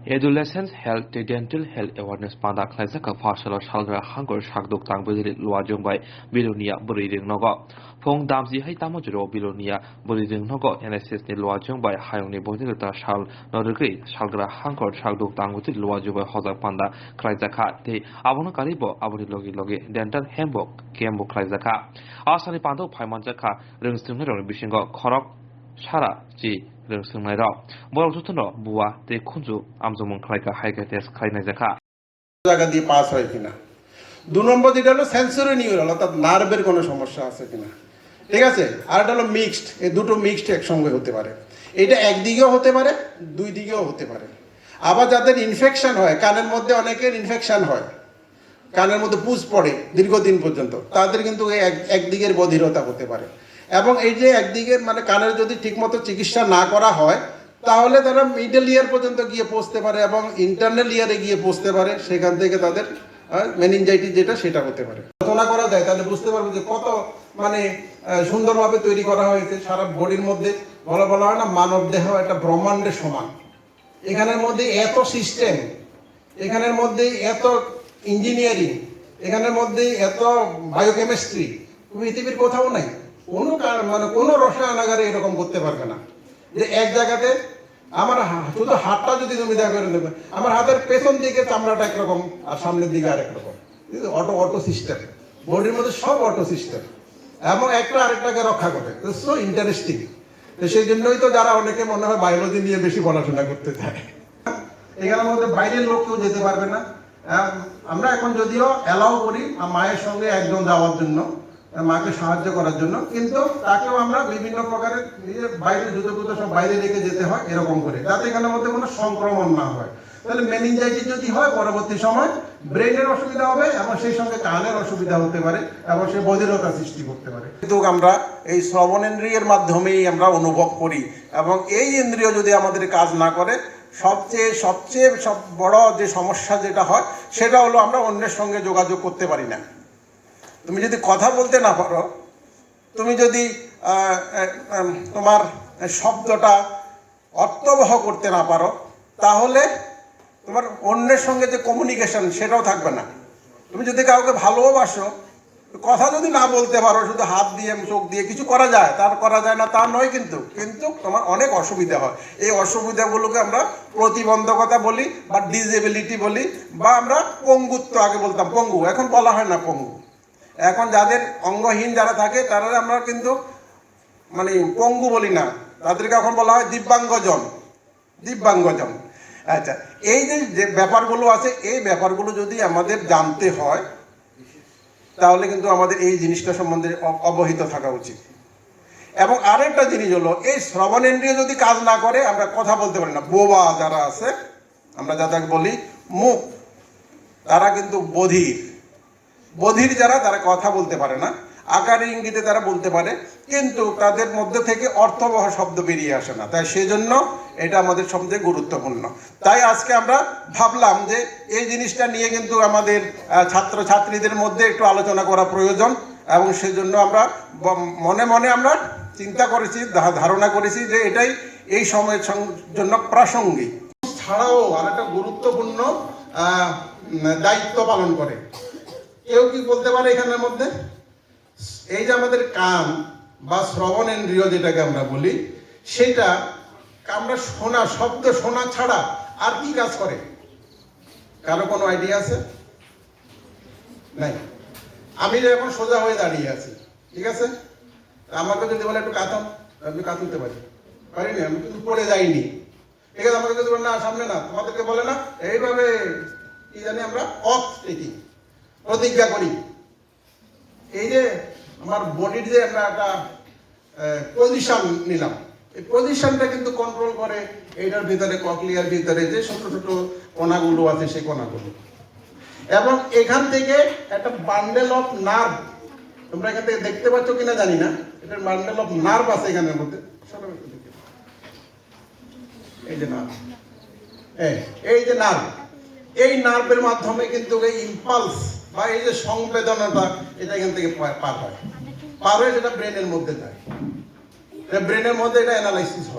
Adolescent Health Dental Health Awareness Panda Klaisaka Fashala Shalgra Hunger Shakdok Tang Bili Luajong by Bilonia Breeding Nogo. Fong Damsi Haitamajro Bilonia Breeding Nogo NSS Luajong by Hayoni Bodilata Shal Nodri Shalgra Hunger Shakdok Tang with Luajo by Hoza Panda Klaisaka De Abona Karibo Abuni Logi Dental Hembok Kembo Klaisaka Asani Pando Paimanjaka Ringstumero Bishingo Korok Shara G रोंसोंनायाव बर' जथन बुआ दे खुंजु आमजमन खालायका हाइगा test खालायनाय जाखा জায়গা দিয়ে pass হয় কিনা। 2 নম্বর যেটা হলো সেন্সরি নিউরাল অর্থাৎ নার্ভের কোনো সমস্যা আছে কিনা, ঠিক আছে। আর এটা হলো মিক্সড, এই দুটো মিক্সড একসঙ্গে হতে পারে। এটা একদিকেও হতে পারে, দুই দিকেও হতে পারে। আবার যাদের ইনফেকশন হয়, কানের মধ্যে অনেকের ইনফেকশন হয়, কানের মধ্যে পুজ পড়ে দীর্ঘদিন পর্যন্ত, তাদের কিন্তু একদিকের বধিরতা হতে পারে। এবং এই যে একদিকে মানে কানের যদি ঠিকমতো চিকিৎসা না করা হয় তাহলে তারা মিডল ইয়ার পর্যন্ত গিয়ে পৌঁছতে পারে এবং ইন্টারনাল ইয়ারে গিয়ে পৌঁছতে পারে, সেখান থেকে তাদের মেনিনজাইটিস যেটা সেটা হতে পারে। আলোচনা করা যায় তাহলে বুঝতে পারবো যে কত মানে সুন্দরভাবে তৈরি করা হয়েছে। সারা বডির মধ্যে বলা হয় না মানব দেহ একটা ব্রহ্মাণ্ডের সমান। এখানের মধ্যে এত সিস্টেম, এখানের মধ্যে এত ইঞ্জিনিয়ারিং, এখানের মধ্যে এত বায়োকেমিস্ট্রি পৃথিবীর কোথাও নাই। কোনো রসায়নাগারে এরকম করতে পারবে না যে এক জায়গাতে আমার শুধু হাতটা যদি তুমি দেখা করে দেবে, আমার হাতের পেছন দিকে চামড়াটা একরকম আর সামনের দিকে আরেক রকম। অটো সিস্টেম, বডির মধ্যে সব অটো সিস্টেম এবং একটা আরেকটাকে রক্ষা করে। So interesting. তো সেই জন্যই তো যারা অনেকে মনে হয় বায়োলজি নিয়ে বেশি পড়াশোনা করতে চায়। এখানের মধ্যে বাইরের লোক কেউ যেতে পারবে না। আমরা এখন যদিও অ্যালাউ করি মায়ের সঙ্গে একজন যাওয়ার জন্য, মাকে সাহায্য করার জন্য, কিন্তু তাকেও আমরা বিভিন্ন প্রকারের বাইরে জুতো সব বাইরে রেখে যেতে হয় এরকম করে, যাতে এখানের মধ্যে কোনো সংক্রমণ না হয়। তাহলে মেনিনজাইটিস যদি হয় পরবর্তী সময় ব্রেনের অসুবিধা হবে এবং সেই সঙ্গে কানের অসুবিধা হতে পারে এবং সে বধিরতা সৃষ্টি করতে পারে। কিন্তু আমরা এই শ্রবণেন্দ্রিয়ের মাধ্যমেই আমরা অনুভব করি এবং এই ইন্দ্রিয় যদি আমাদের কাজ না করে সবচেয়ে বড় যে সমস্যা যেটা হয় সেটা হলো আমরা অন্যের সঙ্গে যোগাযোগ করতে পারি না। তুমি যদি কথা বলতে না পারো, তুমি যদি তোমার শব্দটা অর্থবহ করতে না পারো, তাহলে তোমার অন্যের সঙ্গে যে কমিউনিকেশন সেটাও থাকবে না। তুমি যদি কাউকে ভালোবাসো, কথা যদি না বলতে পারো, শুধু হাত দিয়ে চোখ দিয়ে কিছু করা যায়, তার করা যায় না তা নয়, কিন্তু তোমার অনেক অসুবিধা হয়। এই অসুবিধাগুলোকে আমরা প্রতিবন্ধকতা বলি বা ডিসেবিলিটি বলি, বা আমরা পঙ্গুত্ব, আগে বলতাম পঙ্গু, এখন বলা হয় না পঙ্গু। এখন যাদের অঙ্গহীন যারা থাকে তারা আমরা কিন্তু মানে পঙ্গু বলি না, তাদেরকে এখন বলা হয় দিব্যাঙ্গজন। আচ্ছা, এই যে ব্যাপারগুলো আছে, এই ব্যাপারগুলো যদি আমাদের জানতে হয় তাহলে কিন্তু আমাদের এই জিনিসটা সম্বন্ধে অবহিত থাকা উচিত। এবং আরেকটা জিনিস হলো, এই শ্রবণেন্দ্রিয় যদি কাজ না করে আমরা কথা বলতে পারি না। বোবা যারা আছে, আমরা যাদেরকে বলি মুখ, তারা কিন্তু বধির যারা, তারা কথা বলতে পারে না, আকারে ইঙ্গিতে তারা বলতে পারে, কিন্তু তাদের মধ্যে থেকে অর্থবহ শব্দ বেরিয়ে আসে না। তাই সেজন্য এটা আমাদের সবচেয়ে গুরুত্বপূর্ণ। তাই আজকে আমরা ভাবলাম যে এই জিনিসটা নিয়ে কিন্তু আমাদের ছাত্রছাত্রীদের মধ্যে একটু আলোচনা করা প্রয়োজন, এবং সেজন্য আমরা মনে মনে আমরা চিন্তা করেছি, ধারণা করেছি যে এটাই এই সময়ের জন্য প্রাসঙ্গিক। ছাড়াও আরেকটা গুরুত্বপূর্ণ দায়িত্ব পালন করে। কেউ কি বলতে পারে এখানের মধ্যে, এই যে আমাদের কান বা শ্রবণেন্দ্রিয় যেটাকে আমরা বলি, সেটা আমরা শব্দ শোনা ছাড়া আর কি কাজ করে? কারো কোনো আইডিয়া আছে? নাই। আমি যে এখন সোজা হয়ে দাঁড়িয়ে আছি, ঠিক আছে, আমাকে যদি বলে একটু কাঁথাম, আমি কাঁতুতে পারিনি, আমি কিন্তু পড়ে যাইনি, ঠিক আছে। আমাকে যদি বলে না সামনে না, আমাদেরকে বলে না এইভাবে কি জানি আমরা প্রতিজ্ঞা করি। এই যে আমার বডির যে আমরা একটা পজিশন নিলাম, এই পজিশনটা কিন্তু কন্ট্রোল করে এইটার ভিতরে, ককলিয়ার ভিতরে যে ছোট ছোট কণাগুলো আছে সেই কণাগুলো। এবং এখান থেকে একটা বান্ডেল অফ নার্ভ, তোমরা এখান থেকে দেখতে পাচ্ছ কিনা জানি না, এটা বান্ডেল অফ নার্ভ আছে এখানের মধ্যে। এই যে নার্ভ, এই যে নার্ভ, এই নার্ভের মাধ্যমে কিন্তু এই ইম্পালস বা এই যে সংবেদনতা এটা এখান থেকে পার হয় সেটা ব্রেনের মধ্যে যায়। ব্রেনের মধ্যে এটা অ্যানালাইসিস হয়।